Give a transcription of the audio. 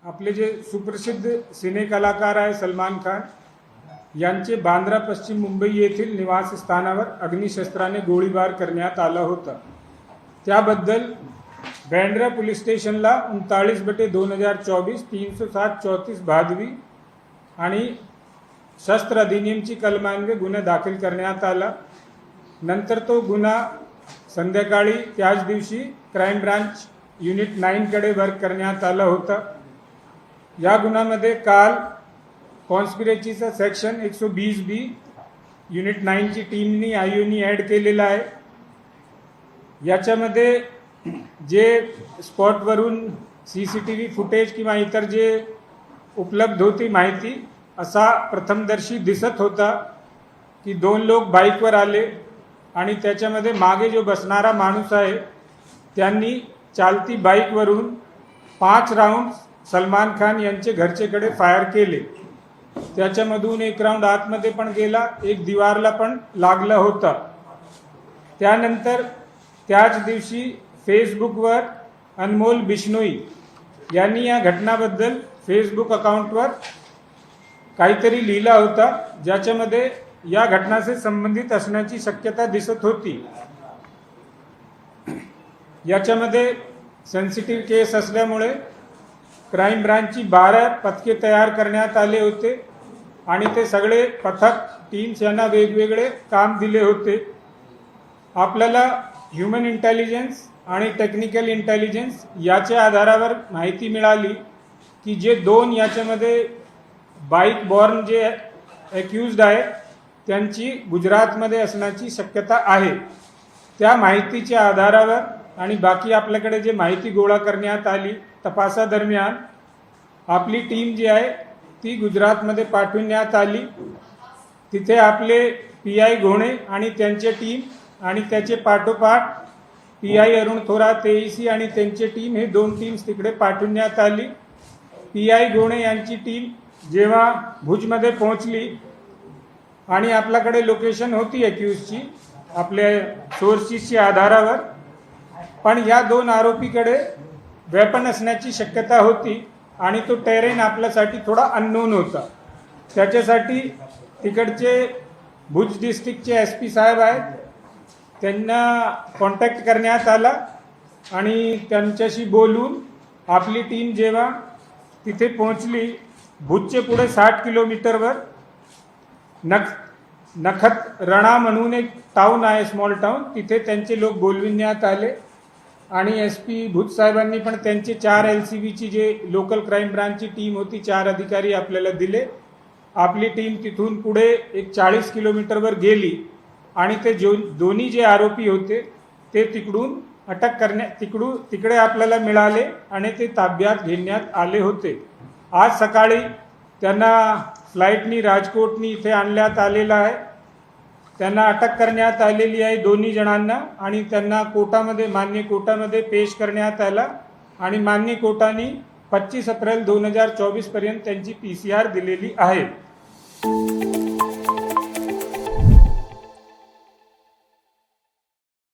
आपले जे सुप्रसिद्ध सिने कलाकार आहे सलमान खान यांचे बांद्रा पश्चिम मुंबई येथील निवासस्थानावर अग्निशस्त्राने गोळीबार करण्यात आला होता। त्याबद्दल बँड्रा पोलीस स्टेशनला 39/2024 307-34 भादवी आणि शस्त्र अधिनियमची कलमान्वये गुन्हा दाखल करण्यात आला। नंतर तो गुन्हा संध्याकाळी त्याच दिवशी क्राइम ब्रांच युनिट 9 कडे वर्क करण्यात आला होता। या गुन्ह्यामध्ये काल कॉन्स्पिरसीचा सेक्शन 120B युनिट 9 ची टीमनी आयोनी ॲड केलेला आहे। याच्यामध्ये जे स्पॉटवरून CCTV फुटेज किंवा इतर जे उपलब्ध होती माहिती, असा प्रथमदर्शी दिसत होता की 2 लोक बाईकवर आले आणि त्याच्यामध्ये मागे जो बसणारा माणूस आहे त्यांनी चालती बाईकवरून 5 राऊंड सलमान खान यांचे घरचेकडे फायर केले। त्याच्यामधून 1 राऊंड आतमध्ये पण गेला, एक दीवारला पण लागला होता। त्यानंतर त्याच दिवशी फेसबुकवर अनमोल बिश्नोई यांनी या घटनाबद्दल फेसबुक अकाउंटवर काहीतरी लिहिला होता, ज्याच्यामध्ये या घटनाशी संबंधित असण्याची शक्यता दिसत होती। याच्यामध्ये सेन्सिटिव्ह केस असल्यामुळे क्राइम ब्रांचची 12 पथके तयार करण्यात आले होते आणि ते सगळे पथक टीम्स यांना वेगवेगळे काम दिले होते। आपल्याला ह्यूमन इंटेलिजन्स आणि टेक्निकल इंटेलिजन्स याच्या आधारावर माहिती मिळाली की जे 2 याच्यामध्ये बाईक बॉर्न जे ॲक्युज्ड आहे त्यांची गुजरातमध्ये असण्याची शक्यता आहे। त्या माहितीच्या आधारावर आणि बाकी आपल्याकडे जे माहिती गोळा करण्यात आली तपासादरम्यान आपली टीम जी आहे ती गुजरातमध्ये पाठवण्यात आली। तिथे आपले PI घोणे आणि त्यांचे टीम आणि त्याचे पाठोपाठ PI अरुण थोरात AEC आणि त्यांचे टीम, हे 2 टीम्स तिकडे पाठवण्यात आली। PI घोणे यांची टीम जेव्हा भुजमध्ये पोहोचली आणि आपल्याकडे लोकेशन होती ॲक्युजची आपल्या सोर्सेसच्या आधारावर, पण या 2 आरोपीकडे वेपन असण्याची शक्यता होती आणि तो टेरेन आपल्यासाठी थोडा अननोन होता। त्याच्यासाठी तिकडचे भुज डिस्ट्रिक्टचे SP साहेब आहेत त्यांना कॉन्टॅक्ट करण्यात आला आणि त्यांच्याशी बोलून आपली टीम जेव्हा तिथे पोहोचली, भुजचे पुढे 60 किलोमीटरवर नखत रणा म्हणून एक टाउन आहे, स्मॉल टाउन, तिथे त्यांचे लोक बोलविण्यात आले आणि SP भुज साहेबांनी पण त्यांचे 4 LCBची जे लोकल क्राइम ब्रांचची टीम होती 4 अधिकारी आपल्याला दिले। आपली टीम तिथून पुढे एक 40 किलोमीटरवर गेली आणि ते दोन्ही जे आरोपी होते ते तिकडून तिकडे आपल्याला मिळाले आणि ते ताब्यात घेण्यात आले होते। आज सकाळी त्यांना फ्लाईटनी राजकोटनी इथे आणण्यात आलेला आहे। त्यांना अटक करण्यात आलेली आहे 2 जणांना आणि त्यांना मान्य कोर्टामध्ये पेश करण्यात आला आणि मान्य कोर्टाने 25 एप्रिल 2024 पर्यंत त्यांची PCR दिलेली आहे।